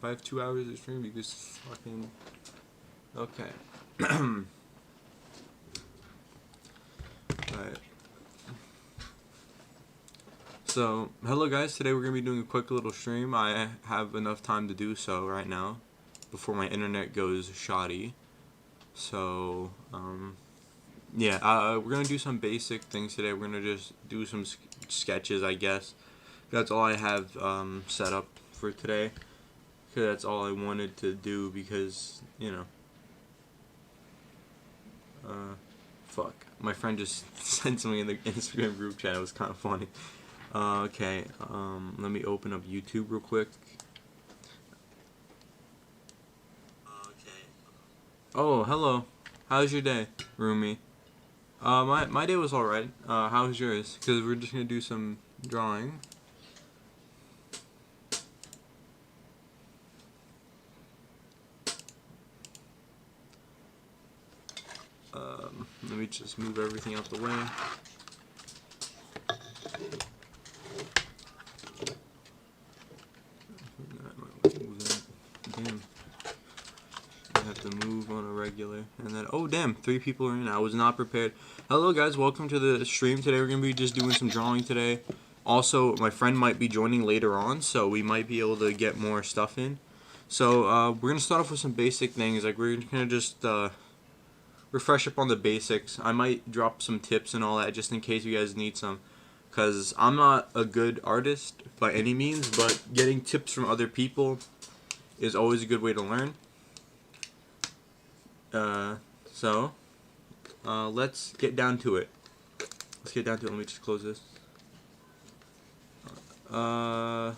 If I have 2 hours of stream, because fucking... Okay. Alright. So, hello guys, today we're going to be doing a quick little stream. I have enough time to do so right now, before my internet goes shoddy. So, yeah, we're going to do some basic things today. We're going to just do some sketches, I guess. That's all I have set up for today. Because that's all I wanted to do because, you know. Fuck. My friend just sent something in the Instagram group chat. It was kind of funny. Okay, let me open up YouTube real quick. Oh, hello. How's your day, Rumi? My day was alright. How's yours? Because we're just gonna do some drawing. Let me just move everything out the way. Damn. I have to move on a regular. And then, oh damn, 3 people are in. I was not prepared. Hello guys, welcome to the stream. Today we're going to be just doing some drawing today. Also, my friend might be joining later on, so we might be able to get more stuff in. So, we're going to start off with some basic things. Like, we're going to just, refresh up on the basics. I might drop some tips and all that just in case you guys need some. Because I'm not a good artist by any means, but getting tips from other people is always a good way to learn. Let's get down to it. Let me just close this. I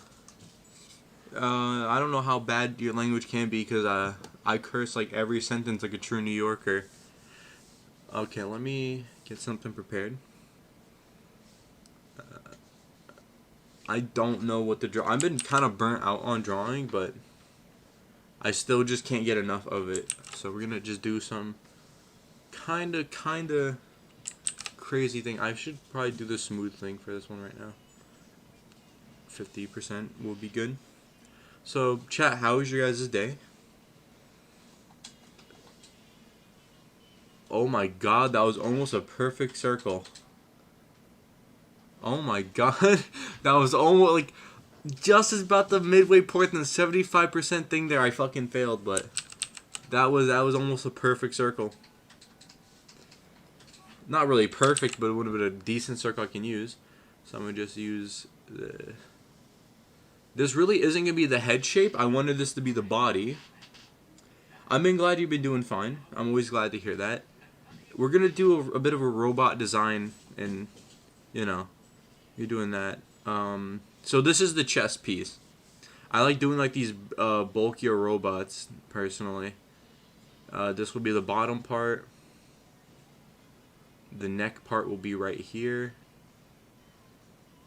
don't know how bad your language can be because I curse like every sentence like a true New Yorker. Okay, let me get something prepared. I don't know what to draw. I've been kind of burnt out on drawing, but I still just can't get enough of it. So we're gonna just do some kind of crazy thing. I should probably do the smooth thing for this one right now. 50% will be good. So chat, how was your guys' day? Oh my god, that was almost a perfect circle. Oh my god, that was almost like just as about the midway point in the 75% thing there. I fucking failed, but that was almost a perfect circle. Not really perfect, but it would have been a decent circle I can use. So I'm gonna just use the. This really isn't gonna be the head shape. I wanted this to be the body. I've been glad you've been doing fine. I'm always glad to hear that. We're gonna do a bit of a robot design, and you know, you're doing that. So this is the chest piece. I like doing like these bulkier robots personally. This will be the bottom part. The neck part will be right here.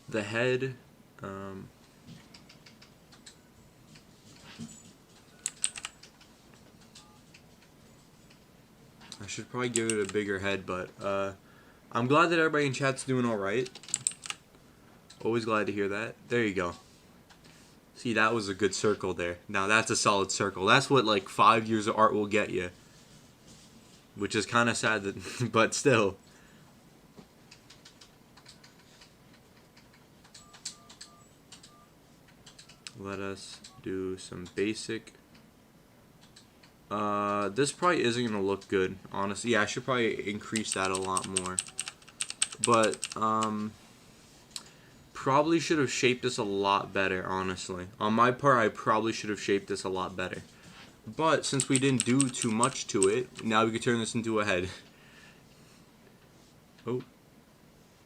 The head. I should probably give it a bigger head, but I'm glad that everybody in chat's doing alright. Always glad to hear that. There you go. See, that was a good circle there. Now that's a solid circle. That's what like 5 years of art will get you. Which is kind of sad, that, but still. Let us do some basic. This probably isn't going to look good, honestly. Yeah, I should probably increase that a lot more. But, probably should have shaped this a lot better, honestly. On my part, I probably should have shaped this a lot better. But, since we didn't do too much to it, now we can turn this into a head. Oh.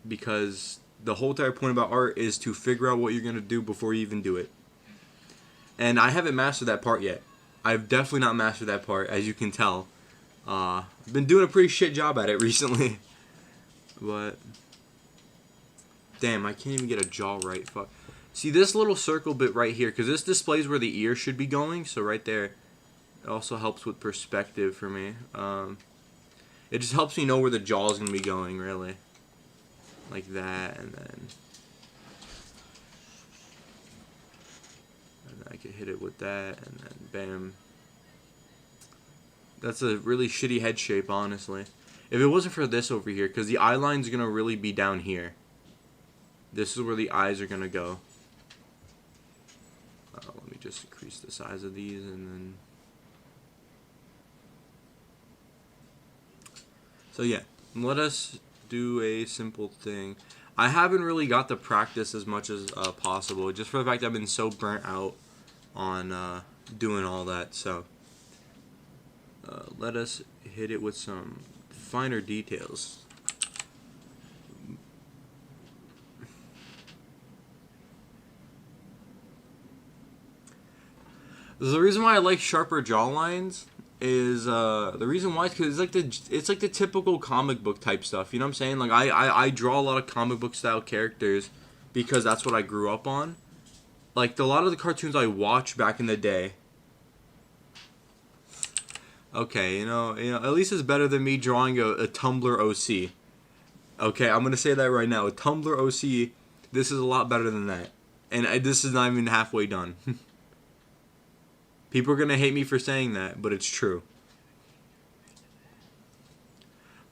Because the whole entire point about art is to figure out what you're going to do before you even do it. And I haven't mastered that part yet. I've definitely not mastered that part, as you can tell. I've been doing a pretty shit job at it recently. But, damn, I can't even get a jaw right. Fuck. See this little circle bit right here, because this displays where the ear should be going. So right there, it also helps with perspective for me. It just helps me know where the jaw is going to be going, really. Like that, and then I could hit it with that, and then bam. That's a really shitty head shape, honestly. If it wasn't for this over here, because the eye line's going to really be down here. This is where the eyes are going to go. Let me just increase the size of these, and then... So yeah, let us do a simple thing. I haven't really got to practice as much as possible, just for the fact that I've been so burnt out on doing all that. So let us hit it with some finer details. The reason why I like sharper jawlines is the reason why is because it's like the typical comic book type stuff. You know what I'm saying? Like I draw a lot of comic book style characters because that's what I grew up on. Like a lot of the cartoons I watched back in the day. Okay, you know, at least it's better than me drawing a Tumblr OC. Okay, I'm gonna say that right now. A Tumblr OC, this is a lot better than that, and this is not even halfway done. People are going to hate me for saying that, but it's true.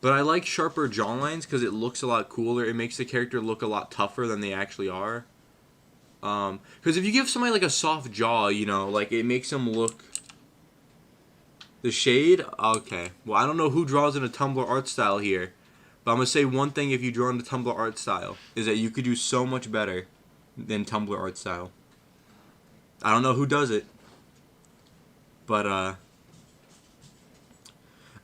But I like sharper jawlines because it looks a lot cooler. It makes the character look a lot tougher than they actually are. Because if you give somebody like a soft jaw, you know, like it makes them look... The shade? Okay. Well, I don't know who draws in a Tumblr art style here. But I'm going to say one thing if you draw in the Tumblr art style. Is that you could do so much better than Tumblr art style. I don't know who does it. But,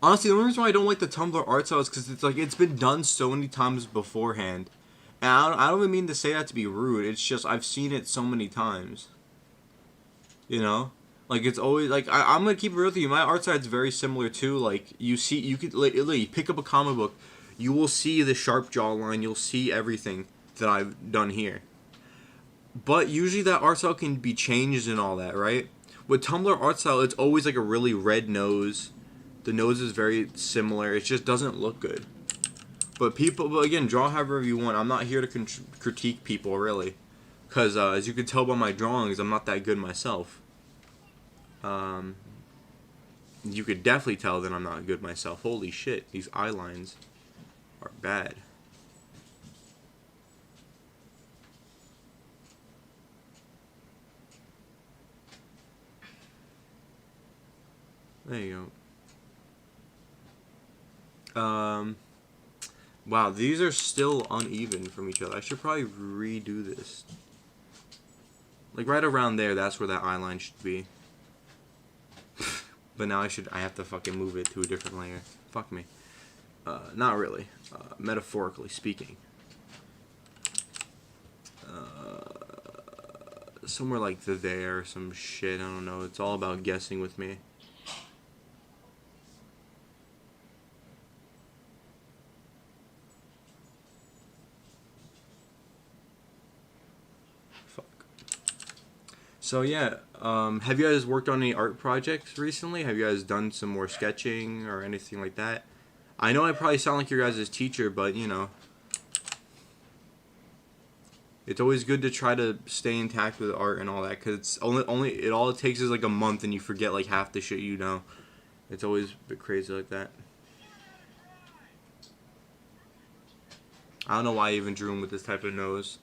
honestly, the only reason why I don't like the Tumblr art style is because it's like, it's been done so many times beforehand. And I don't even mean to say that to be rude. It's just, I've seen it so many times. You know? Like, it's always, like, I'm gonna keep it real with you. My art style is very similar too. Like, you could, like, you pick up a comic book, you will see the sharp jawline, you'll see everything that I've done here. But usually that art style can be changed and all that, right? With Tumblr art style, it's always like a really red nose. The nose is very similar. It just doesn't look good. But again, draw however you want. I'm not here to critique people, really. Because, as you can tell by my drawings, I'm not that good myself. You could definitely tell that I'm not good myself. Holy shit, these eye lines are bad. There you go. Wow, these are still uneven from each other. I should probably redo this. Like right around there, that's where that eye line should be. But now I have to fucking move it to a different layer. Fuck me. Not really. Metaphorically speaking. Somewhere like there, some shit, I don't know. It's all about guessing with me. So yeah, have you guys worked on any art projects recently? Have you guys done some more sketching or anything like that? I know I probably sound like your guys' teacher, but you know, it's always good to try to stay intact with art and all that, because it's all it takes is like a month and you forget like half the shit you know. It's always a bit crazy like that. I don't know why I even drew him with this type of nose.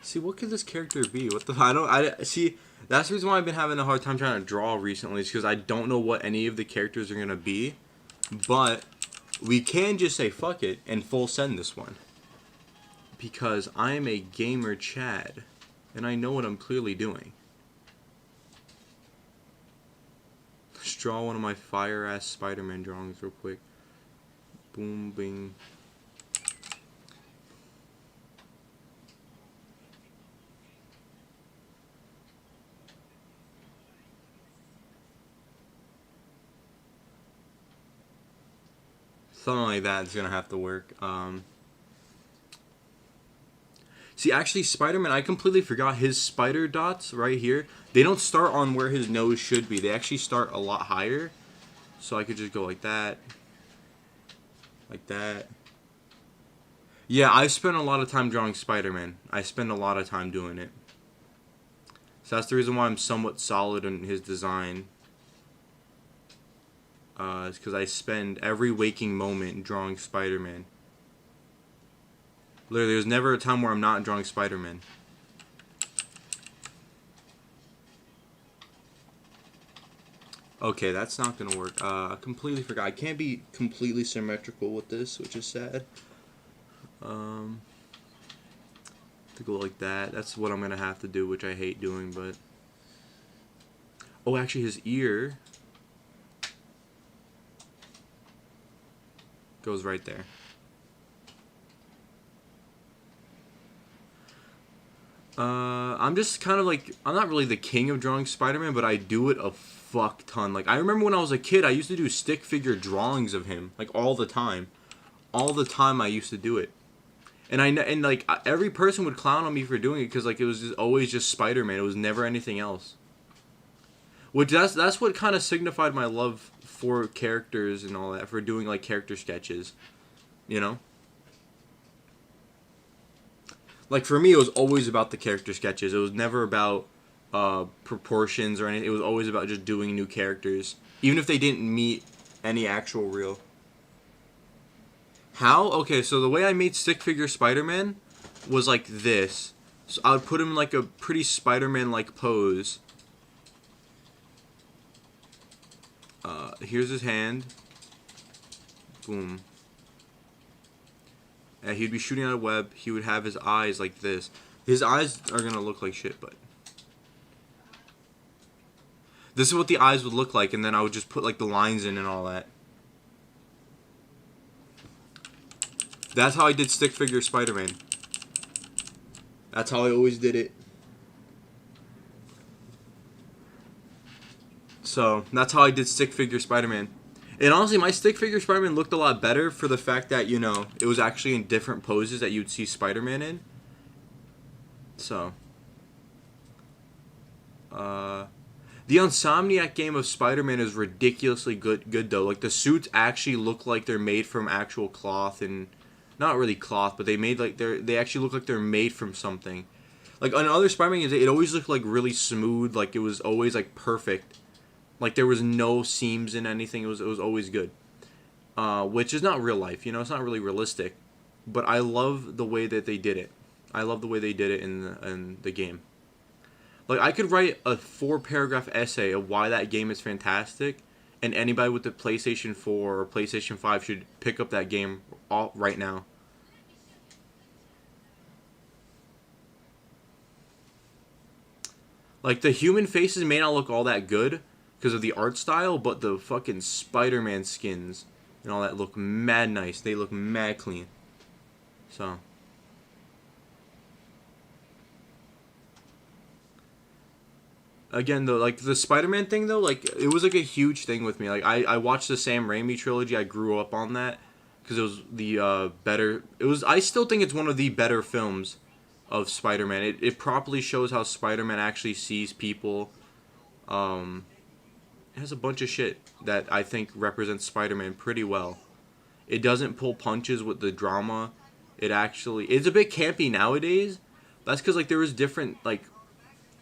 See, what could this character be? What the... see, that's the reason why I've been having a hard time trying to draw recently, is because I don't know what any of the characters are going to be. But we can just say fuck it and full send this one. Because I am a gamer Chad. And I know what I'm clearly doing. Let's draw one of my fire-ass SpiderMan drawings real quick. Boom, bing. Something like that is going to have to work. See, actually, Spider-Man, I completely forgot his spider dots right here. They don't start on where his nose should be. They actually start a lot higher. So I could just go like that. Like that. Yeah, I spent a lot of time drawing Spider-Man. I spend a lot of time doing it. So that's the reason why I'm somewhat solid in his design. It's because I spend every waking moment drawing Spider-Man. Literally, there's never a time where I'm not drawing Spider-Man. Okay, that's not gonna work. I completely forgot. I can't be completely symmetrical with this, which is sad. To go like that. That's what I'm gonna have to do, which I hate doing, but... Oh, actually, his ear goes right there. I'm just kind of like... I'm not really the king of drawing Spider-Man, but I do it a fuck ton. Like, I remember when I was a kid, I used to do stick figure drawings of him. Like, all the time. All the time I used to do it. And like every person would clown on me for doing it because like it was just always just Spider-Man. It was never anything else. Which that's what kind of signified my love for characters and all that, for doing like character sketches, you know. Like for me, it was always about the character sketches. It was never about proportions or anything. It was always about just doing new characters, even if they didn't meet any actual real. How? Okay, so the way I made stick figure Spider-Man was like this. So I would put him in like a pretty Spider-Man-like pose. Here's his hand. Boom. And he'd be shooting out a web. He would have his eyes like this. His eyes are gonna look like shit, but... This is what the eyes would look like, and then I would just put like the lines in and all that. That's how I did stick figure Spider-Man. That's how I always did it. So, that's how I did stick figure Spider-Man. And honestly, my stick figure Spider-Man looked a lot better for the fact that, you know, it was actually in different poses that you'd see Spider-Man in. So. The Insomniac game of Spider-Man is ridiculously good though. Like, the suits actually look like they're made from actual cloth and... Not really cloth, but they actually look like they're made from something. Like on other Spider-Man games, it always looked like really smooth, like it was always like perfect. Like there was no seams in anything. It was always good. Which is not real life, you know, it's not really realistic. But I love the way that they did it. I love the way they did it in the game. Like I could write a 4-paragraph essay of why that game is fantastic. And anybody with the PlayStation 4 or PlayStation 5 should pick up that game right now. Like, the human faces may not look all that good because of the art style, but the fucking Spider-Man skins and all that look mad nice. They look mad clean. So... Again, though, like, the Spider-Man thing, though, like, it was, like, a huge thing with me. Like, I watched the Sam Raimi trilogy. I grew up on that because it was the better... I still think it's one of the better films of Spider-Man. It properly shows how Spider-Man actually sees people. It has a bunch of shit that I think represents Spider-Man pretty well. It doesn't pull punches with the drama. It's a bit campy nowadays. That's because, like, there was different, like...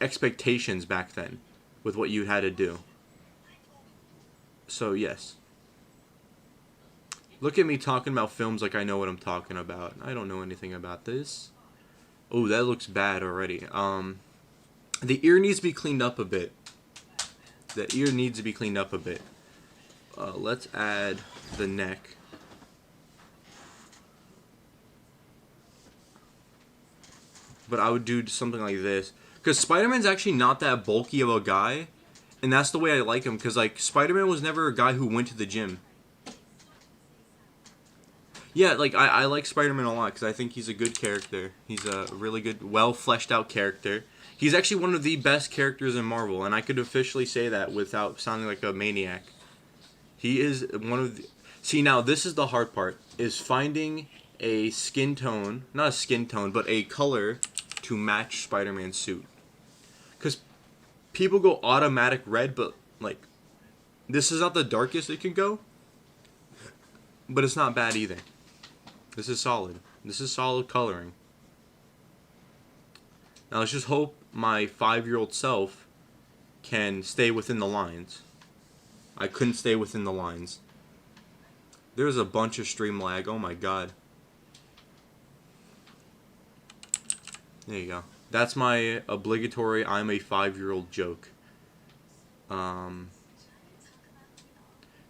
expectations back then with what you had to do. So yes, look at me talking about films like I know what I'm talking about. I don't know anything about this. Oh, that looks bad already. The ear needs to be cleaned up a bit. The ear needs to be cleaned up a bit. Let's add the neck. But I would do something like this. Because Spider-Man's actually not that bulky of a guy. And that's the way I like him. Because, like, Spider-Man was never a guy who went to the gym. Yeah, like, I like Spider-Man a lot. Because I think he's a good character. He's a really good, well-fleshed-out character. He's actually one of the best characters in Marvel. And I could officially say that without sounding like a maniac. He is one of the... See, now, this is the hard part. Is finding a skin tone. Not a skin tone, but a color to match Spider-Man's suit. Because people go automatic red, but, like, This is not the darkest it can go, but it's not bad either. This is solid. This is solid coloring. Now let's just hope my 5-year-old self can stay within the lines. I couldn't stay within the lines. There's a bunch of stream lag. Oh my god. There you go. That's my obligatory I'm a 5-year-old joke.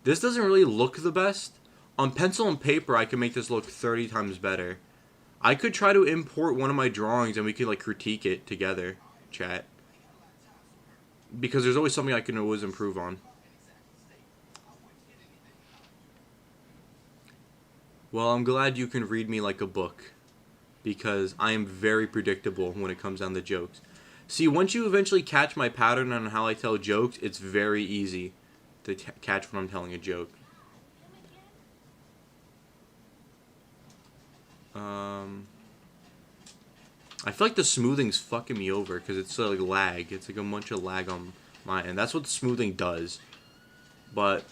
This doesn't really look the best. On pencil and paper, I can make this look 30 times better. I could try to import one of my drawings and we could like critique it together, chat. Because there's always something I can always improve on. Well, I'm glad you can read me like a book. Because I am very predictable when it comes down to jokes. See, once you eventually catch my pattern on how I tell jokes, it's very easy to catch when I'm telling a joke. I feel like the smoothing's fucking me over because it's like lag. It's like a bunch of lag on my end. That's what the smoothing does. But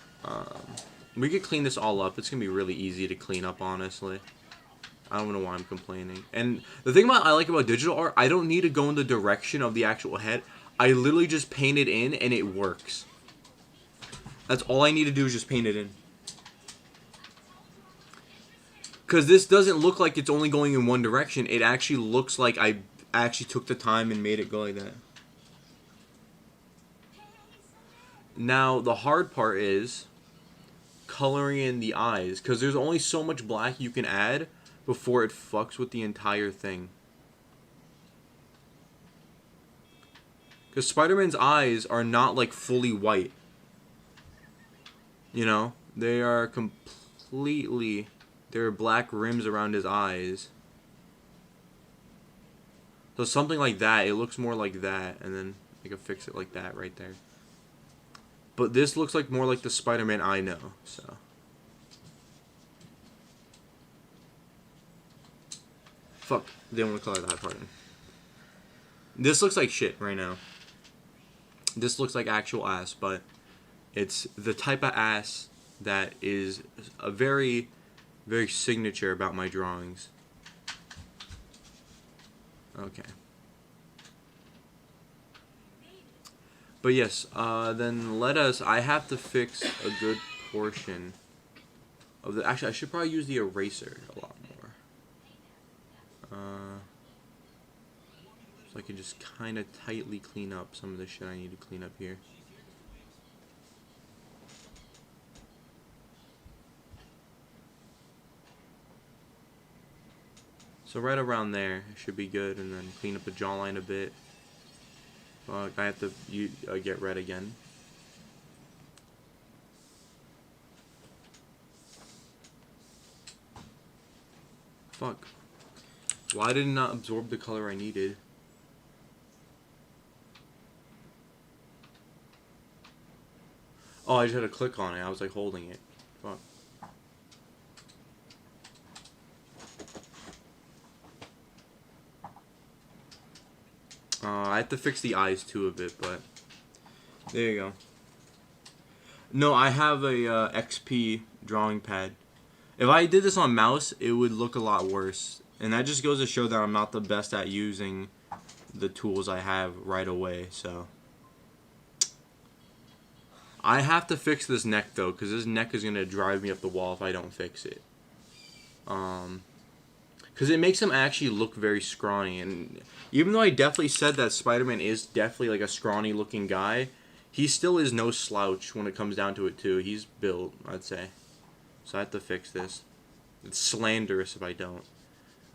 we could clean this all up. It's gonna be really easy to clean up, honestly. I don't know why I'm complaining. And the thing I like about digital art, I don't need to go in the direction of the actual head. I literally just paint it in and it works. That's all I need to do is just paint it in. Because this doesn't look like it's only going in one direction. It actually looks like I actually took the time and made it go like that. Now, the hard part is coloring in the eyes. Because there's only so much black you can add before it fucks with the entire thing. Because Spider-Man's eyes are not like fully white. You know? They are completely... There are black rims around his eyes. So something like that. It looks more like that. And then I can fix it like that right there. But this looks like more like the Spider-Man I know. So. Fuck. Didn't want to color that part in. This looks like shit right now. This looks like actual ass. But it's the type of ass that is a very... very signature about my drawings. Okay. But yes, then let us... I have to fix a good portion of the... Actually, I should probably use the eraser a lot more. So I can just kind of tightly clean up some of the shit I need to clean up here. So right around there should be good, and then clean up the jawline a bit. I have to get red again. Fuck. Why did it not absorb the color I needed? Oh, I just had to click on it. I was like holding it. Fuck. I have to fix the eyes too a bit, but there you go. No, I have a XP drawing pad. If I did this on mouse, it would look a lot worse. And that just goes to show that I'm not the best at using the tools I have right away, so. I have to fix this neck, though, because this neck is going to drive me up the wall if I don't fix it. Because it makes him actually look very scrawny. And even though I definitely said that Spider-Man is definitely like a scrawny looking guy, he still is no slouch when it comes down to it too. He's built, I'd say. So I have to fix this. It's slanderous if I don't.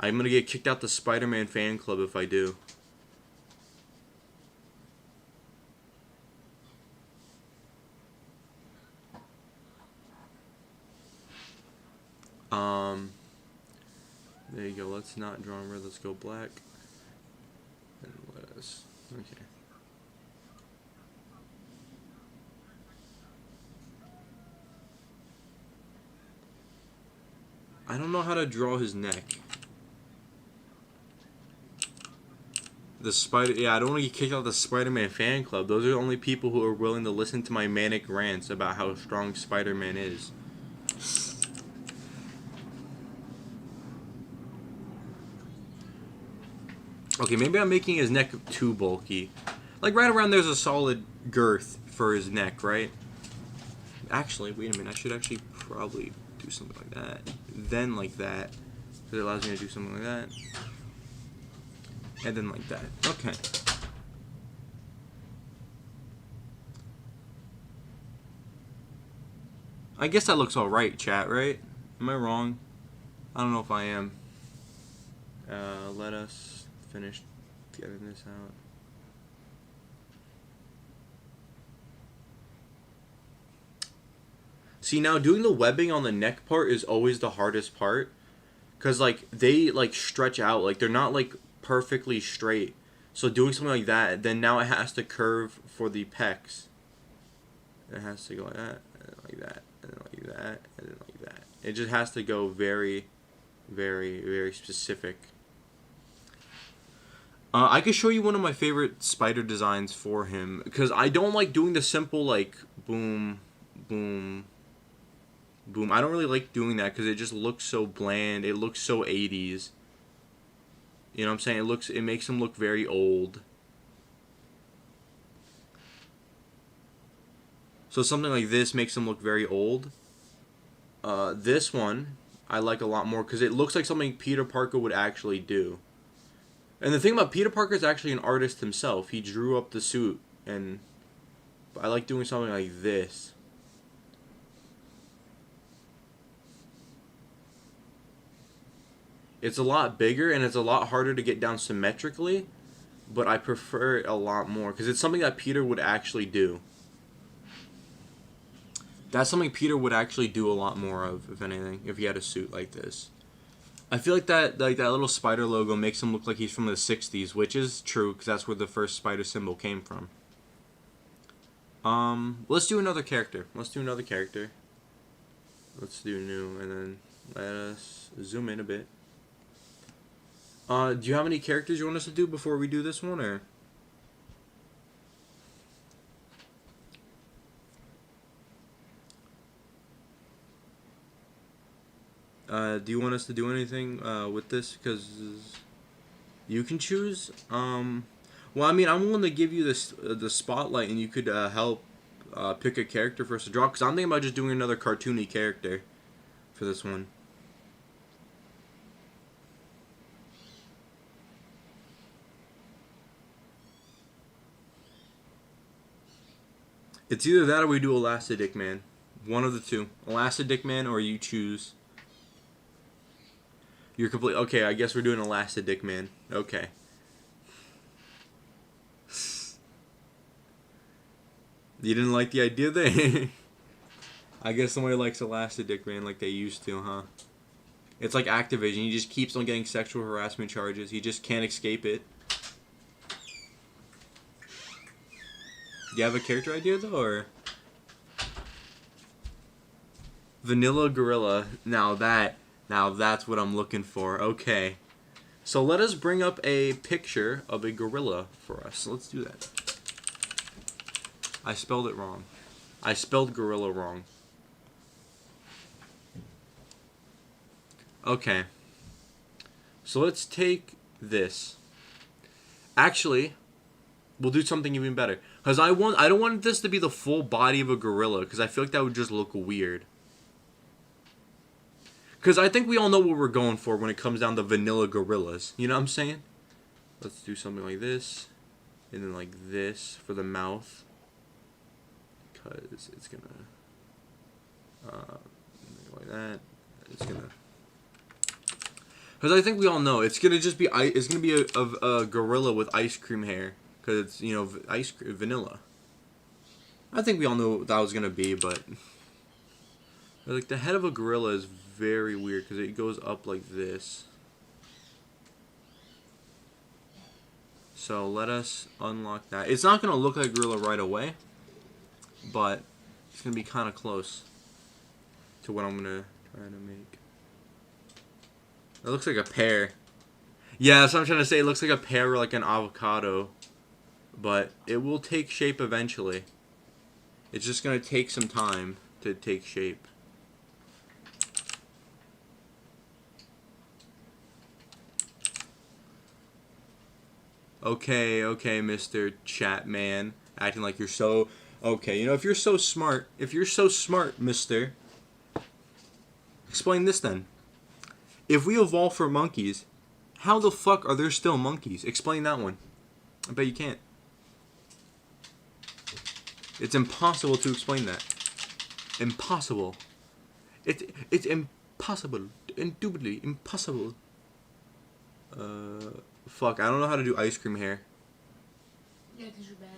I'm going to get kicked out the Spider-Man fan club if I do. There you go. Let's not draw red. Let's go black. And let us. Okay. I don't know how to draw his neck. The Spider... Yeah, I don't want to get kicked out of the Spider-Man fan club. Those are the only people who are willing to listen to my manic rants about how strong Spider-Man is. Okay, maybe I'm making his neck too bulky. Like, right around there's a solid girth for his neck, right? Actually, wait a minute. I should actually probably do something like that. Then like that. Because it allows me to do something like that. And then like that. Okay. I guess that looks alright, chat, right? Am I wrong? I don't know if I am. Let us finish getting this out. See, now doing the webbing on the neck part is always the hardest part. Because, like, they, like, stretch out. Like, they're not, like, perfectly straight. So doing something like that, then now it has to curve for the pecs. It has to go like that, and then like that, and then like that, and then like that. It just has to go very, very, very specific. I could show you one of my favorite spider designs for him. Because I don't like doing the simple, like, boom, boom, boom. I don't really like doing that because it just looks so bland. It looks so 80s. You know what I'm saying? It makes him look very old. So something like this makes him look very old. This one I like a lot more because it looks like something Peter Parker would actually do. And the thing about Peter Parker is actually an artist himself. He drew up the suit, and I like doing something like this. It's a lot bigger and it's a lot harder to get down symmetrically, but I prefer it a lot more because it's something that Peter would actually do. That's something Peter would actually do a lot more of, if anything, if he had a suit like this. I feel like that little spider logo makes him look like he's from the 60s, which is true because that's where the first spider symbol came from. Let's do another character. Let's do new, and then let us zoom in a bit. Do you have any characters you want us to do before we do this one, or? Do you want us to do anything with this? Because you can choose. Well, I mean, I'm willing to give you this the spotlight, and you could help pick a character for us to draw. Because I'm thinking about just doing another cartoony character for this one. It's either that or we do Elastidick Man. One of the two. Elastidick Man, or you choose. You're complete. Okay, I guess we're doing Elastidick Man. Okay. You didn't like the idea there? I guess somebody likes Elastidick Man like they used to, huh? It's like Activision. He just keeps on getting sexual harassment charges. He just can't escape it. Do you have a character idea, though, or? Vanilla Gorilla. Now that's what I'm looking for. Okay. So let us bring up a picture of a gorilla for us. Let's do that. I spelled it wrong. I spelled gorilla wrong. Okay. So let's take this. Actually, we'll do something even better. Because I don't want this to be the full body of a gorilla, because I feel like that would just look weird. Because I think we all know what we're going for when it comes down to vanilla gorillas. You know what I'm saying? Let's do something like this. And then like this for the mouth. Because it's going to... like that. It's going to... Because I think we all know it's going to just be... It's going to be a gorilla with ice cream hair. Because it's, you know, vanilla. I think we all know what that was going to be, but... Like, the head of a gorilla is very weird because it goes up like this. So let us unlock that. It's not going to look like a gorilla right away, but it's going to be kind of close to what I'm going to try to make. It looks like a pear. Yeah, that's what I'm trying to say. It looks like a pear or like an avocado. But it will take shape eventually. It's just going to take some time to take shape. Okay, okay, Mr. Chatman. Acting like you're so... Okay, you know, if you're so smart, mister, explain this then. If we evolve for monkeys, how the fuck are there still monkeys? Explain that one. I bet you can't. It's impossible to explain that. Impossible. It's impossible. Indubitably impossible. Fuck, I don't know how to do ice cream hair. Yeah, because you're bad.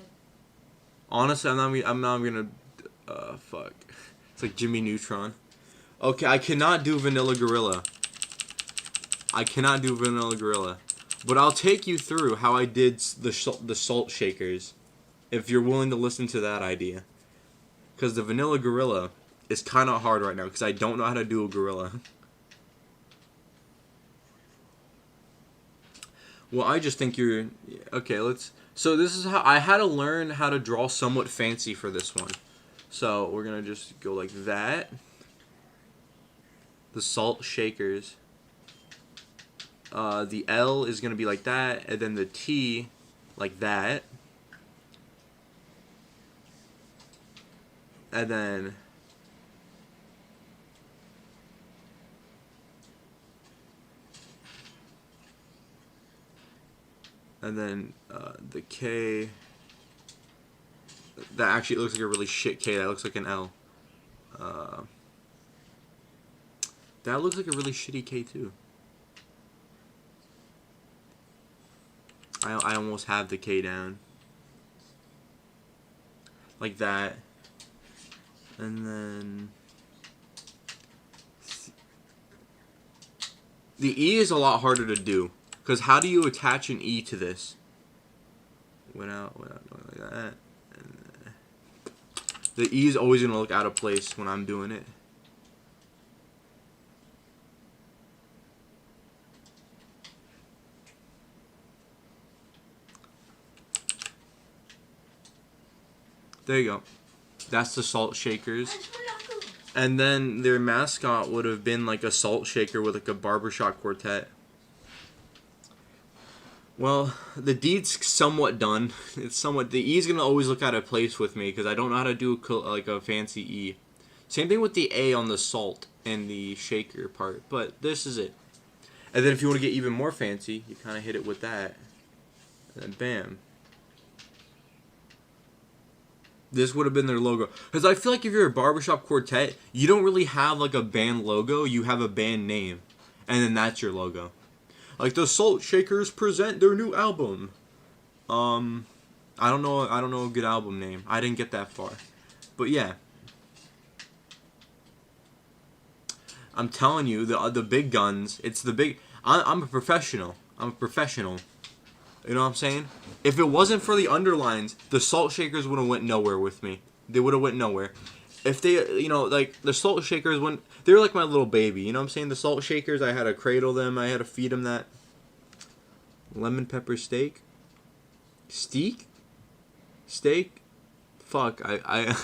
Honestly, I'm not gonna... fuck. It's like Jimmy Neutron. Okay, I cannot do Vanilla Gorilla. But I'll take you through how I did the salt shakers. If you're willing to listen to that idea. Because the Vanilla Gorilla is kind of hard right now. Because I don't know how to do a gorilla. Well, I just think you're... Okay, let's... So this is how... I had to learn how to draw somewhat fancy for this one. So we're going to just go like that. The salt shakers. The L is going to be like that. And then the T like that. And then... And then the K... That actually looks like a really shit K. That looks like an L. That looks like a really shitty K too. I almost have the K down. Like that. And then... The E is a lot harder to do. Because how do you attach an E to this? Without going like that. And the E is always going to look out of place when I'm doing it. There you go. That's the salt shakers. And then their mascot would have been like a salt shaker with like a barbershop quartet. Well, the D's somewhat done. It's somewhat... The E's gonna always look out of place with me because I don't know how to do like a fancy E. Same thing with the A on the salt and the shaker part. But this is it. And then if you want to get even more fancy, you kind of hit it with that. And then bam. This would have been their logo. Because I feel like if you're a barbershop quartet, you don't really have like a band logo. You have a band name. And then that's your logo. Like the Salt Shakers present their new album. I don't know a good album name. I didn't get that far. But yeah. I'm telling you, the big guns, it's the big... I'm a professional. You know what I'm saying? If it wasn't for the underlines, the Salt Shakers would have went nowhere with me. They would have went nowhere. If they, you know, like, the Salt Shakers went... They were like my little baby. You know what I'm saying? The Salt Shakers, I had to cradle them. I had to feed them that lemon pepper steak. Steak? Fuck, I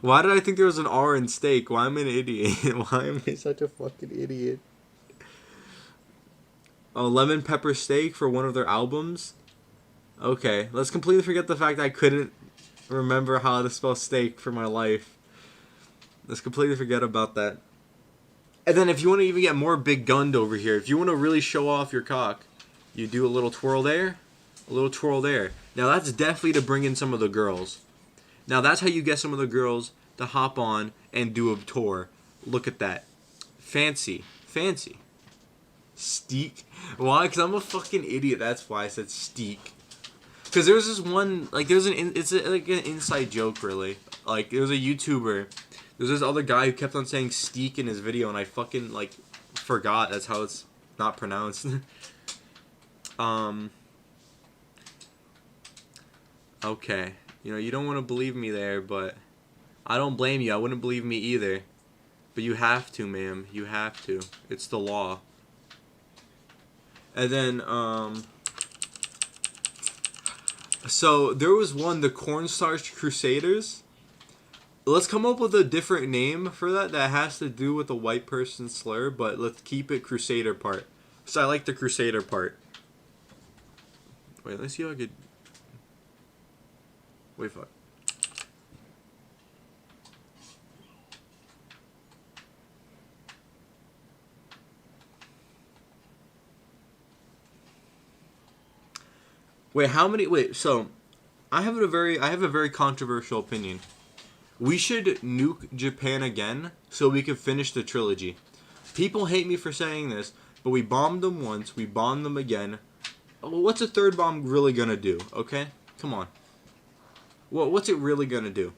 Why did I think there was an R in steak? Why am I an idiot? Why am I such a fucking idiot? A lemon pepper steak for one of their albums? Okay, let's completely forget the fact that I couldn't remember how to spell steak for my life. Let's completely forget about that. And then if you want to even get more big gunned over here, if you want to really show off your cock, you do a little twirl there, a little twirl there. Now that's definitely to bring in some of the girls. Now that's how you get some of the girls to hop on and do a tour. Look at that. Fancy. Steak? Why? Because I'm a fucking idiot. That's why I said steak. Because there's this one, like, it's like an inside joke, really. Like, there was a YouTuber. There's this other guy who kept on saying steak in his video, and I fucking, like, forgot that's how it's not pronounced. Okay. You know, you don't want to believe me there, but I don't blame you. I wouldn't believe me either. But you have to, ma'am. You have to. It's the law. And then so there was one, the Cornstarch Crusaders. Let's come up with a different name for that has to do with a white person slur, but let's keep it Crusader part. So I like the Crusader part. Wait, let's see if I could. Wait, fuck. Wait, how many? Wait, so I have a very controversial opinion. We should nuke Japan again so we can finish the trilogy. People hate me for saying this, but we bombed them once, we bombed them again. What's a third bomb really gonna do? Okay, come on. What's it really gonna do?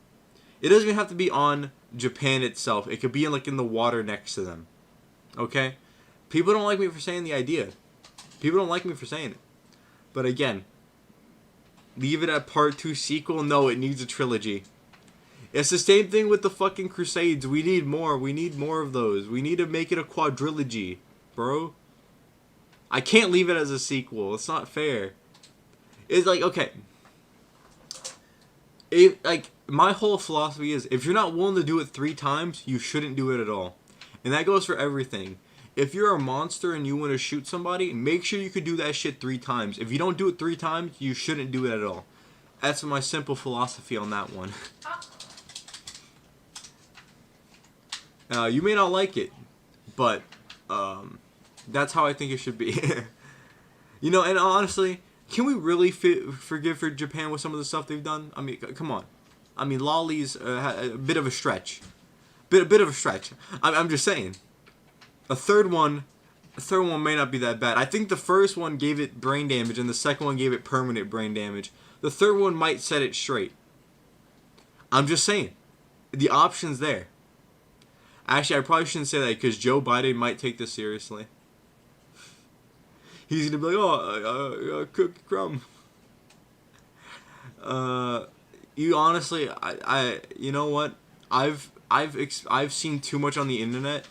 It doesn't even have to be on Japan itself. It could be in the water next to them. Okay? People don't like me for saying the idea. People don't like me for saying it. But again, leave it at part 2 sequel. No, it needs a trilogy. It's the same thing with the fucking Crusades. We need more. We need more of those. We need to make it a quadrilogy, bro. I can't leave it as a sequel. It's not fair. It's like, okay. My whole philosophy is, if you're not willing to do it 3 times, you shouldn't do it at all. And that goes for everything. If you're a monster and you want to shoot somebody, make sure you can do that shit 3 times. If you don't do it 3 times, you shouldn't do it at all. That's my simple philosophy on that one. You may not like it, but that's how I think it should be. You know, and honestly, can we really forgive for Japan with some of the stuff they've done? I mean, come on. I mean, Lolly's a bit of a stretch. Bit of a stretch. I'm just saying. A third one may not be that bad. I think the first one gave it brain damage, and the second one gave it permanent brain damage. The third one might set it straight. I'm just saying. The option's there. Actually, I probably shouldn't say that because Joe Biden might take this seriously. He's gonna be like, cookie crumb. You honestly, you know what? I've seen too much on the internet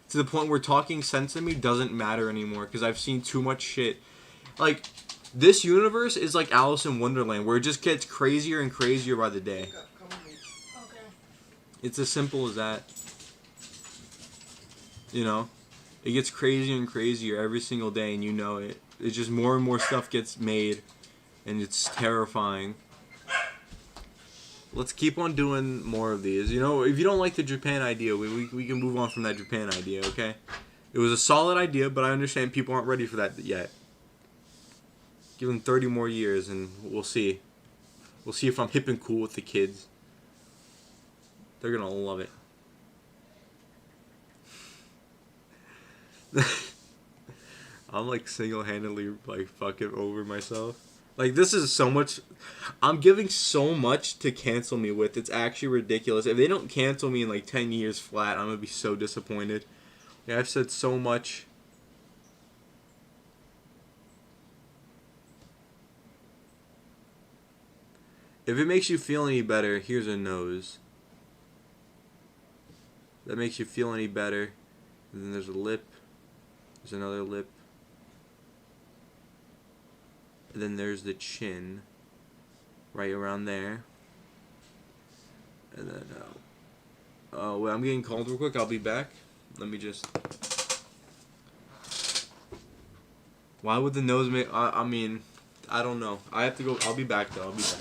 to the point where talking sense to me doesn't matter anymore because I've seen too much shit. Like, this universe is like Alice in Wonderland, where it just gets crazier and crazier by the day. Okay. It's as simple as that. You know, it gets crazier and crazier every single day, and you know it. It's just more and more stuff gets made, and it's terrifying. Let's keep on doing more of these. You know, if you don't like the Japan idea, we can move on from that Japan idea, okay? It was a solid idea, but I understand people aren't ready for that yet. Give them 30 more years, and we'll see. We'll see if I'm hip and cool with the kids. They're gonna love it. I'm like single-handedly like fucking over myself. Like, this is so much. I'm giving so much to cancel me with. It's actually ridiculous. If they don't cancel me in like 10 years flat, I'm gonna be so disappointed. Yeah, I've said so much. If it makes you feel any better, here's a nose. That makes you feel any better. And then there's a lip. There's another lip. And then there's the chin. Right around there. And then, oh, wait, I'm getting called real quick. I'll be back. Let me just... Why would the nose make... I mean, I don't know. I have to go... I'll be back, though. I'll be back.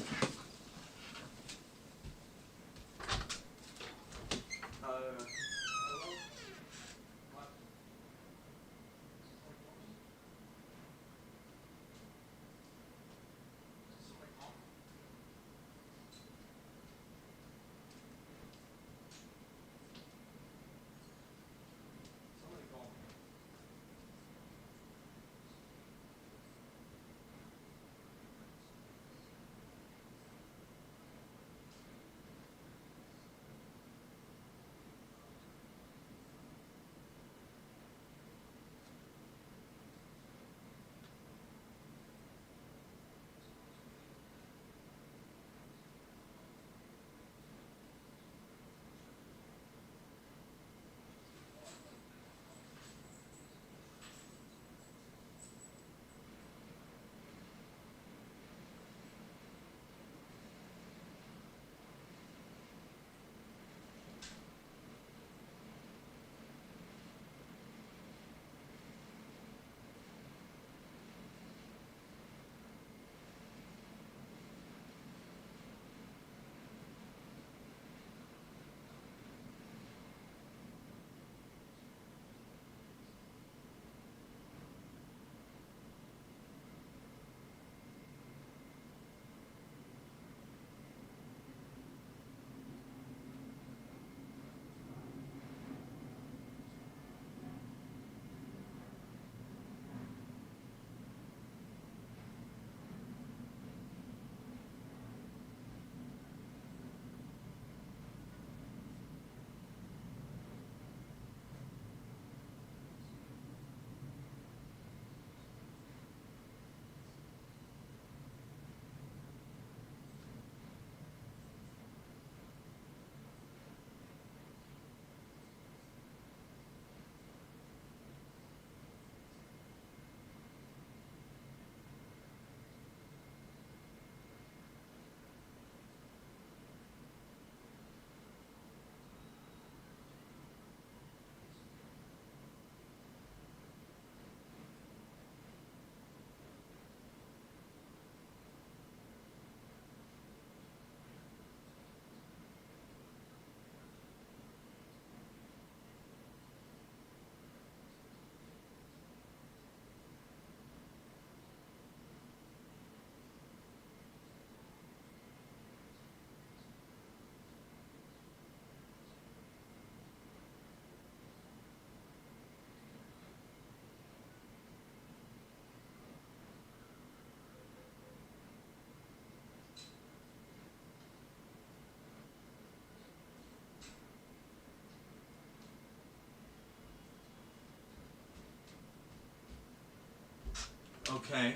Okay.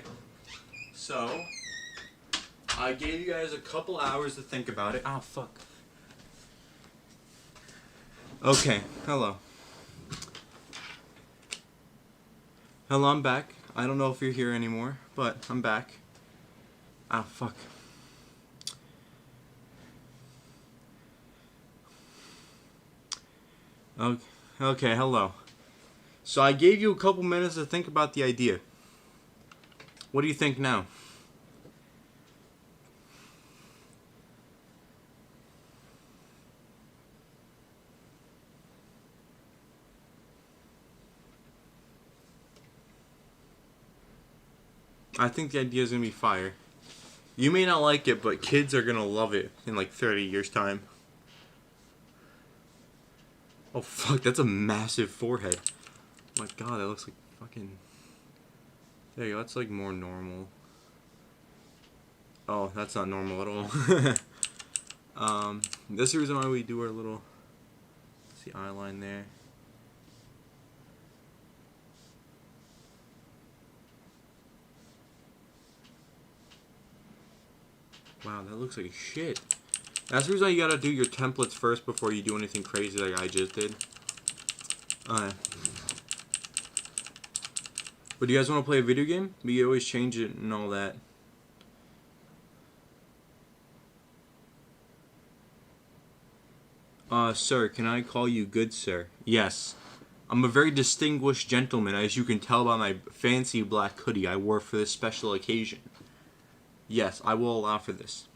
So, I gave you guys a couple hours to think about it. Oh, fuck. Okay, hello. Hello, I'm back. I don't know if you're here anymore, but I'm back. Ah, fuck. Okay, hello. So I gave you a couple minutes to think about the idea. What do you think now? I think the idea is going to be fire. You may not like it, but kids are going to love it in like 30 years' time. Oh, fuck, that's a massive forehead. Oh my god, that looks like fucking... There you go, that's like more normal. Oh, that's not normal at all. This is the reason why we do our little... See, eye line there. Wow, that looks like shit. That's the reason why you gotta do your templates first before you do anything crazy like I just did. Alright. But do you guys want to play a video game? We can always change it and all that. Sir, can I call you good sir? Yes. I'm a very distinguished gentleman, as you can tell by my fancy black hoodie I wore for this special occasion. Yes, I will allow for this.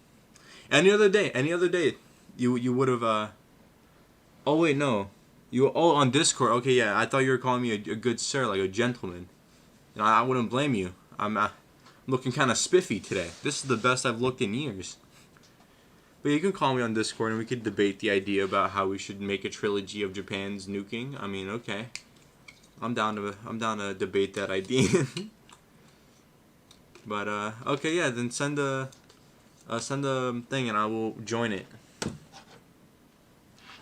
Any other day, you would have, oh wait, no. On Discord, okay, yeah, I thought you were calling me a good sir, like a gentleman. You know, I wouldn't blame you. I'm looking kind of spiffy today. This is the best I've looked in years. But you can call me on Discord and we could debate the idea about how we should make a trilogy of Japan's nuking. I mean, okay. I'm down to debate that idea. But okay, yeah, then send a thing and I will join it.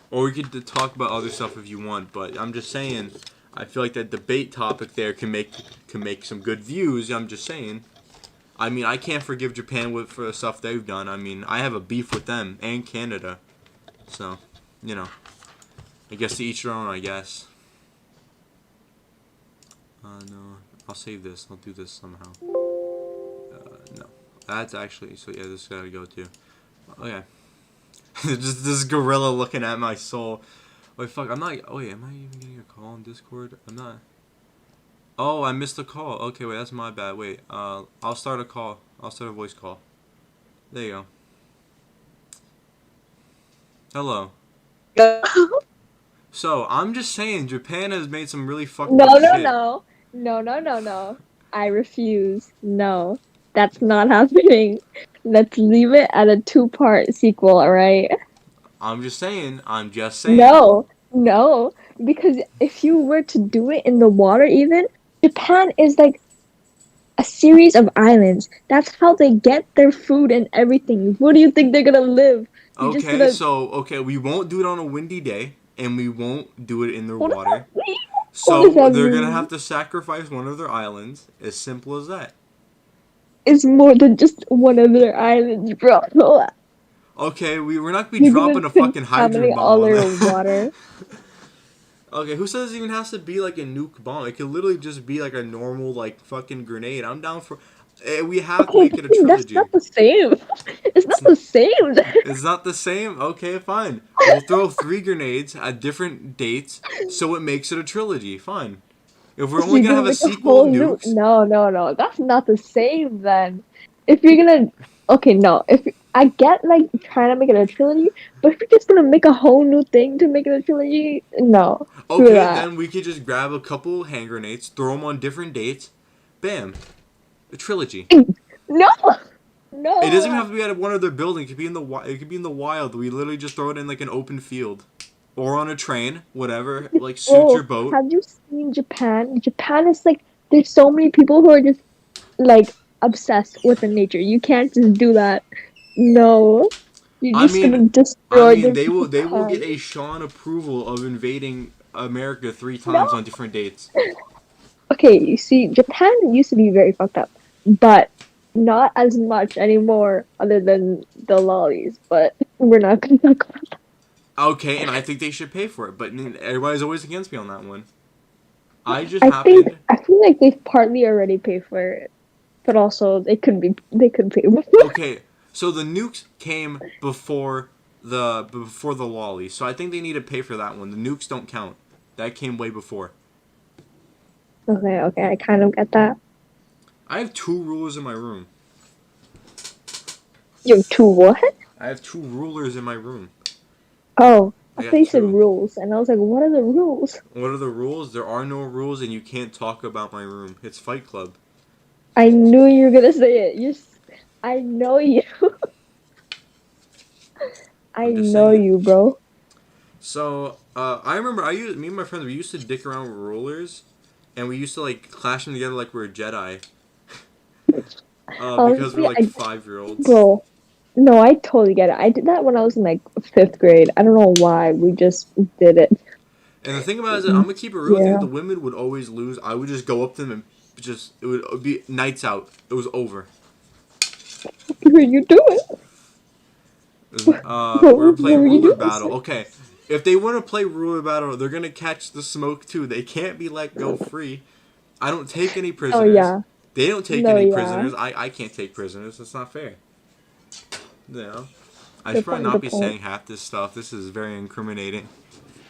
Or we could talk about other stuff if you want, but I'm just saying I feel like that debate topic there can make some good views. I'm just saying. I mean, I can't forgive Japan for the stuff they've done. I mean, I have a beef with them and Canada. So, you know, I guess to each their own, I guess. No, I'll save this. I'll do this somehow. No. That's actually, so yeah, this gotta go too. Okay. Just this gorilla looking at my soul. Wait, fuck, I'm not, oh wait, am I even getting a call on Discord? I'm not. Oh, I missed the call. Okay, wait, that's my bad. Wait, I'll start a call. I'll start a voice call. There you go. Hello. So, I'm just saying, Japan has made some really fucked up shit. No. I refuse. No. That's not happening. Let's leave it at a 2-part sequel, alright? I'm just saying. No. Because if you were to do it in the water even, Japan is like a series of islands. That's how they get their food and everything. What do you think they're gonna live? Okay, we won't do it on a windy day, and we won't do it in their water. So they're gonna have to sacrifice one of their islands. As simple as that. It's more than just one of their islands, bro. Okay, we're not gonna be dropping a fucking hydrogen bomb all on their that. water. Okay, who says it even has to be like a nuke bomb? It could literally just be like a normal like fucking grenade. I'm down for. We have to make it a trilogy. That's not the same. It's not the same. It's not the same? Okay, fine. We'll throw 3 grenades at different dates so it makes it a trilogy. Fine. If we're only gonna have a sequel of nukes... No. That's not the same then. If you're gonna... Okay, no. I get, like, trying to make it a trilogy, but if you're just gonna make a whole new thing to make it a trilogy, no. Okay, then we could just grab a couple hand grenades, throw them on different dates. Bam. A trilogy. No! It doesn't have to be at one of their buildings. It could be in the wild. We literally just throw it in, like, an open field. Or on a train. Whatever. Like, suit your boat. Have you seen Japan? Japan is, like, there's so many people who are just, like, obsessed with the nature. You can't just do that. No. You're just gonna destroy they will get a Sean approval of invading America 3 times on different dates. okay, you see, Japan used to be very fucked up, but not as much anymore, other than the lollies. But we're not gonna talk about that. Okay, and I think they should pay for it, but everybody's always against me on that one. I just I think happened. I feel like they've partly already paid for it, but also they could pay more. Okay, so the nukes came before the lolly, so I think they need to pay for that one. The nukes don't count. That came way before. Okay, I kind of get that. I have 2 rulers in my room. You have two what? I have 2 rulers in my room. Oh, I I thought got you said 2. rules, and I was like, what are the rules? What are the rules? There are no rules, and you can't talk about my room. It's Fight Club. I knew you were gonna say it. I know you. I I'm just know saying. you, bro. So, I remember me and my friends, we used to dick around with rulers, and we used to, like, clash them together like we were Jedi. Because we're, Honestly, like, 5-year-olds. bro, no, I totally get it. I did that when I was in like 5th grade. I don't know why. We just did it. And the thing about it is, I'm gonna keep it real with you. Yeah. The women would always lose. I would just go up to them and it would be nights out. It was over. What were you doing? We were What playing were you ruler doing? battle. Okay, if they want to play ruler battle, they're gonna catch the smoke too. They can't be let go free. I don't take any prisoners. Oh yeah. They don't take No, any yeah. prisoners. I can't take prisoners. That's not fair. You know, I Good should probably point, not good be point. saying half this stuff. This is very incriminating.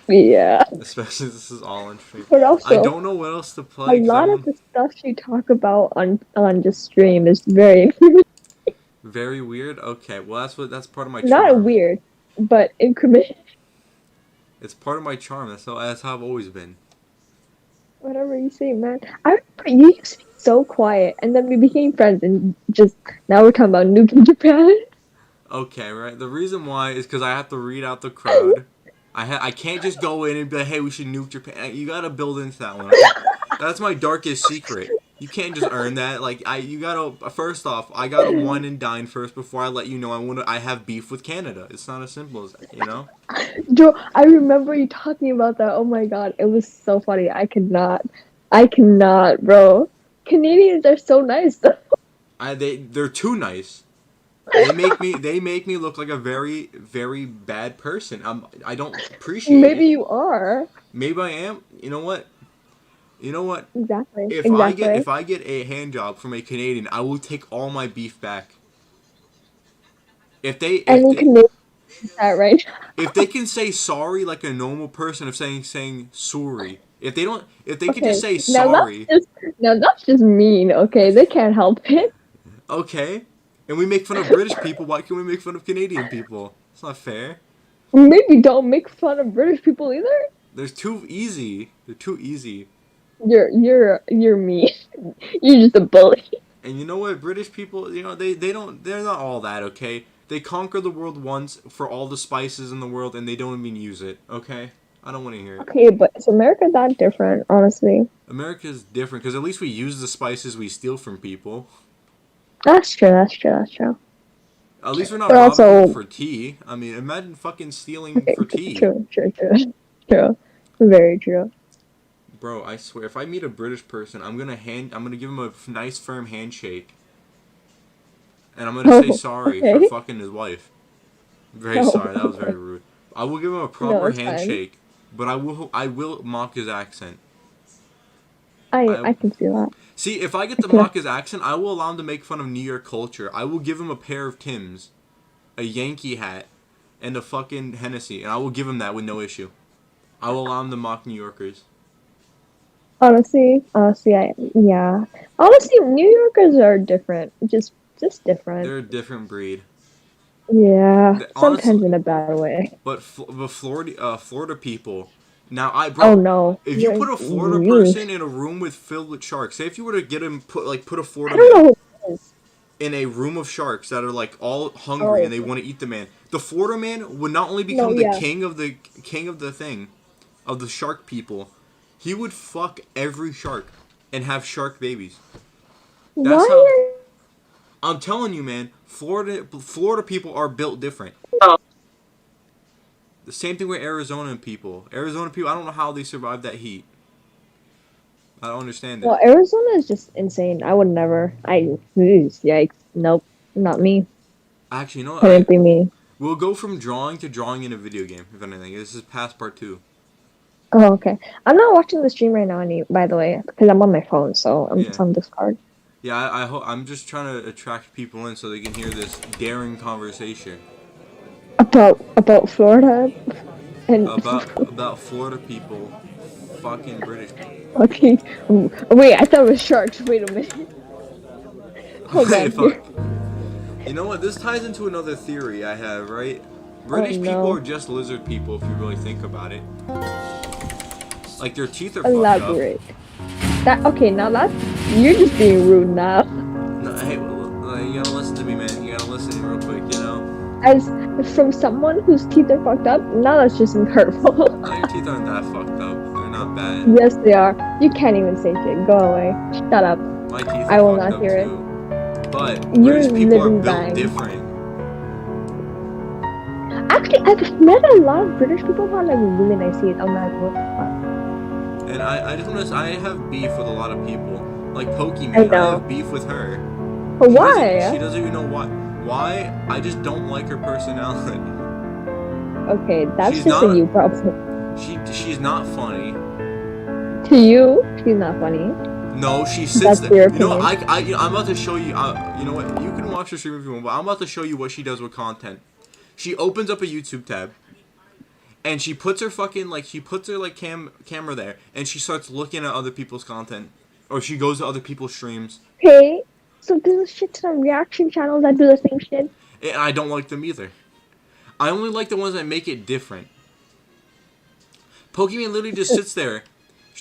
Yeah. Especially this is all on stream. But I also, don't know what else to play. a 'Cause lot of everyone, the stuff you talk about on just stream is very very weird. Okay, well that's part of my not charm. weird, but incriminating. It's part of my charm. That's how I've always been. Whatever you say, man. I remember you used to be so quiet, and then we became friends, and just now we're talking about nuking Japan. Okay, right. The reason why is because I have to read out the crowd. I can't just go in and be like, hey, we should nuke Japan. You gotta build into that one. Okay? That's my darkest secret. You can't just earn that. Like you gotta. First off, I gotta wine and dine first before I let you know I have beef with Canada. It's not as simple as that, you know. Joe, I remember you talking about that. Oh my god, it was so funny. I cannot, bro. Canadians are so nice, though. They're too nice. They make me look like a very very bad person. I don't appreciate Maybe it. you are. Maybe I am. You know what? You know what? Exactly. If I get a hand job from a Canadian, I will take all my beef back. If And they Canadians do that right now. if they can say sorry like a normal person of saying sorry. If they can Okay, just say now sorry, that's just mean. Okay, they can't help it. okay. And we make fun of British people, why can't we make fun of Canadian people? It's not fair. Maybe don't make fun of British people either. They're too easy. They're too easy. You're mean. You're just a bully. And you know what? British people, they're not all that, okay? They conquer the world once for all the spices in the world and they don't even use it, okay? I don't want to hear it. Okay, but is America that different? Honestly, America's different because at least we use the spices we steal from people. that's true. That's true. That's true. At least we're not But robbing also- people for tea. I mean, imagine fucking stealing for tea. True. True. Very true. Bro, I swear, if I meet a British person, I'm gonna give him a nice firm handshake. And I'm gonna say sorry for okay. fucking his wife. Very Oh, sorry, that was very okay. rude. I will give him a proper it's fine. handshake, but I will mock his accent. I can see that. See, if I get to Okay. mock his accent, I will allow him to make fun of New York culture. I will give him a pair of Timbs, a Yankee hat, and a fucking Hennessy, and I will give him that with no issue. I will allow him to mock New Yorkers. Honestly, yeah. Honestly, New Yorkers are different. Just different. They're a different breed. Yeah. Honestly- Sometimes in a bad way. But Florida people. Now Oh no. if you put a Florida mean. person in a room filled with sharks, say if you were to get him put a I Florida don't know man who it is. in a room of sharks that are like all hungry and they want to eat the man, the Florida man would not only become the yeah. king of the thing, of the shark people, he would fuck every shark and have shark babies. That's how. Why I'm telling you, man. Florida people are built different. The same thing with Arizona people. I don't know how they survive that heat. I don't understand it. Well, Arizona is just insane. I would never. Yikes. Nope. Not me. Actually, you know what? Couldn't be me. We'll go from drawing to drawing in a video game, if anything. This is past part 2. Oh, okay. I'm not watching the stream right now, by the way, because I'm on my phone, so I'm Yeah. just on Discord. Yeah, I'm just trying to attract people in so they can hear this daring conversation About Florida and about Florida people, fucking British people. okay. Wait, I thought it was sharks. Wait a minute. Hold Hey, on here. fuck. You know what? This ties into another theory I have, right? Oh British people are no. just lizard people if you really think about it. Like their teeth are fucked up. Elaborate. That okay? Now that's you're just being rude now. No, hey, you gotta listen to me, man. You gotta listen real quick, you know? As from someone whose teeth are fucked up, now that's just hurtful. No, your teeth aren't that fucked up. They're not bad. Yes, they are. You can't even say shit. Go away. Shut up. My teeth are I will fucked not up hear it. too. But You're British people are living built bang. different. Actually, I've met a lot of British people who have like really nice teeth. I'm like, what the fuck? And I just want to I have beef with a lot of people. Like I Pokimane, I know. have beef with her. But She why? doesn't even know why. Why? I just don't like her personality. Okay, that's She's just not- a you problem. She's not funny. To you, she's not funny. No, she sits That's there. your You know, opinion. I'm about to show you. You know what? You can watch the stream if you want, but I'm about to show you what she does with content. She opens up a YouTube tab, and she puts her camera there, and she starts looking at other people's content, or she goes to other people's streams, Okay, so there's a shit ton of reaction channels that do the same shit. and I don't like them either. I only like the ones that make it different. Pokemon literally just sits there,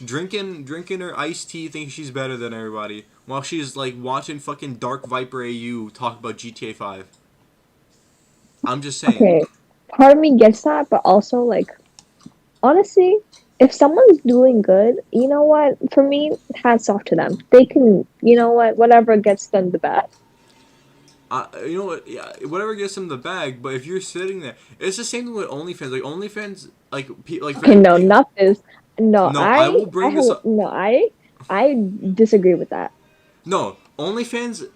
drinking her iced tea, thinking she's better than everybody, while she's like watching fucking Dark Viper AU talk about GTA 5. I'm just saying. Okay, part of me gets that, but also like, honestly, if someone's doing good, you know what? For me, hats off to them. They can, you know what? Whatever gets them the best. You know what? Yeah, whatever gets them the bag. But if you're sitting there, it's the same thing with OnlyFans. Like OnlyFans, Okay, no, not this. No, No, I will bring this up. No, I disagree with that. No, OnlyFans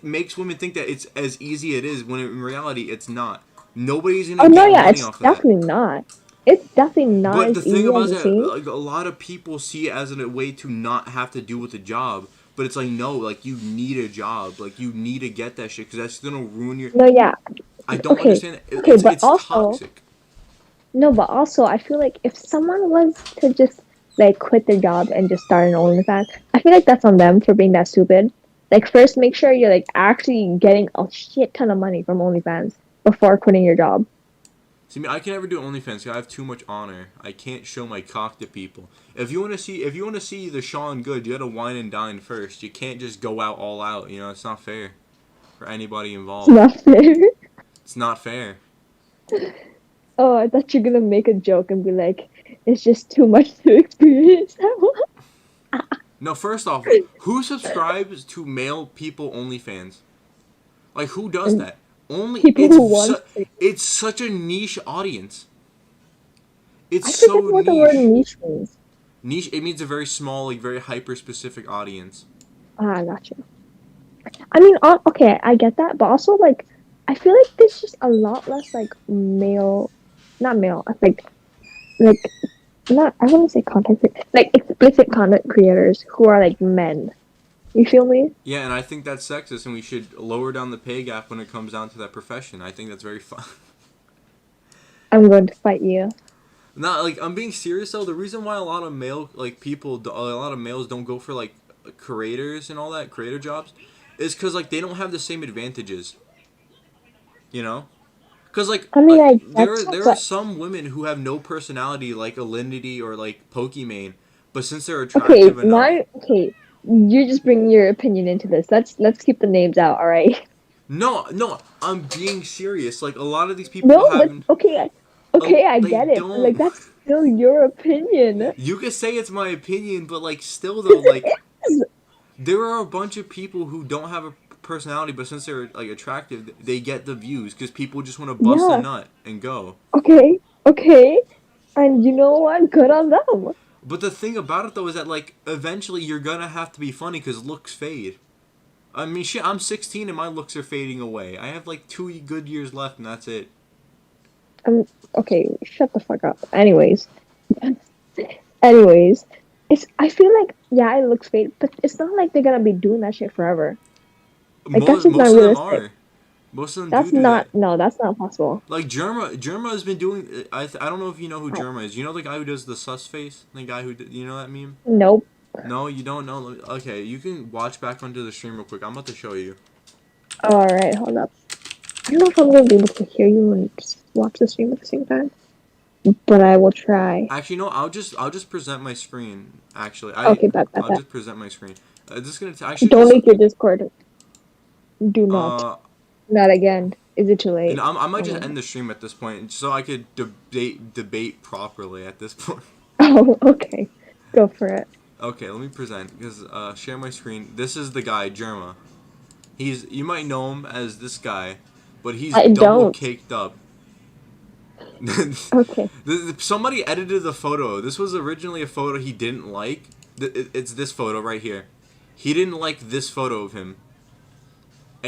makes women think that it's as easy it is when in reality it's not. Nobody's gonna Oh no, get yeah, money it's off of that. definitely not. It's definitely not But as the thing easy about as that, it seems. like a lot of people see it as a way to not have to do with the job. But it's like no, like you need a job, like you need to get that shit because that's gonna ruin your. No, yeah. I don't Okay, understand it. okay, but It's also- toxic. No, but also I feel like if someone was to just like quit their job and just start an OnlyFans, I feel like that's on them for being that stupid. Like first make sure you're like actually getting a shit ton of money from OnlyFans before quitting your job. See, I can never do OnlyFans 'cause I have too much honor. I can't show my cock to people. If you want to see the Sean good, you gotta wine and dine first. You can't just go out all out. You know, it's not fair for anybody It's involved. not fair. It's not fair. Oh, I thought you were gonna make a joke and be like, it's just too much to experience. No, first off, who subscribes to male people OnlyFans? Like, who does that? People who want to. It's such a niche audience. I It's forget so what the word niche. niche means. Niche. It means a very small, like very hyper specific audience. Ah, gotcha. I mean, okay, I get that, but also like, I feel like there's just a lot less like male, not male, like not. I wouldn't say like explicit content creators who are like men. You feel me? Yeah, and I think that's sexist, and we should lower down the pay gap when it comes down to that profession. I think that's very fun. I'm going to fight you. Not like I'm being serious though. The reason why a lot of males don't go for like creators and all that creator jobs is because like they don't have the same advantages. You know, because like I mean, like, I there are some women who have no personality like Alinity or like Pokimane, but since they're Okay, attractive enough. okay. You're just bringing your opinion into this. Let's keep the names out, all right? No, I'm being serious. Like a lot of these people No, but haven't. okay, I they get it. But, don't. like that's still your opinion. You could say it's my opinion, but like still though, like there are a bunch of people who don't have a personality, but since they're like attractive, they get the views because people just want to bust Yeah. a nut and go. Okay, and you know what? Good on them. But the thing about it though is that like eventually you're gonna have to be funny because looks fade. I mean, shit. I'm 16 and my looks are fading away. I have like 2 good years left and that's it. Okay, shut the fuck up. Anyways, I feel like yeah, it looks fake, but it's not like they're gonna be doing that shit forever. Like that's just not Most of them realistic. are. Most of them That's do not that. no, that's not possible. Like Germa has been doing. I don't know if you know who I, Germa is. You know the guy who does the sus face. The guy who you know that meme. nope. No, you don't know. Okay, you can watch back onto the stream real quick. I'm about to show you. All right, hold up. I don't know if I'm gonna be able to hear you and just watch the stream at the same time, but I will try. Actually, no. I'll just present my screen. Actually, Okay, bet, I'll bet. just present my screen. This is gonna actually Don't this. make your Discord. Do not. Uh, Not again. Is it too and late? I might Oh my just end god. the stream at this point, so I could debate properly at this point. Oh, okay. Go for it. Okay, let me present because share my screen. This is the guy Germa. You might know him as this guy, but he's I double don't. caked up. Okay. Somebody edited the photo. This was originally a photo he didn't like. It's this photo right here. He didn't like this photo of him,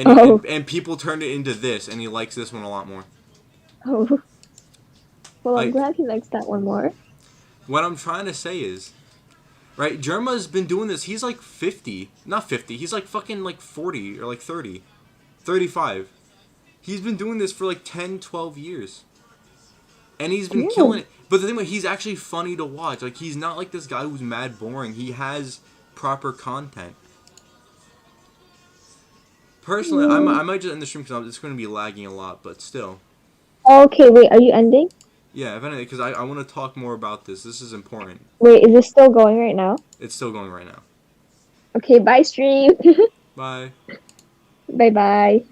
Oh. and people turned it into this, and he likes this one a lot more. Oh. Well, I'm Like glad he likes that one more. what I'm trying to say is, right? Germa's been doing this. He's like 50, not 50. He's like fucking like 40 or like 30, 35. He's been doing this for like 10, 12 years. And he's been killing Yeah. it. But the thing is, he's actually funny to watch. Like, he's not like this guy who's mad boring. He has proper content. Personally, I might just end the stream because it's going to be lagging a lot, but still. Okay, wait, are you ending? Yeah, if anything, because I want to talk more about this. This is important. Wait, is this still going right now? It's still going right now. Okay, bye stream. Bye. Bye bye.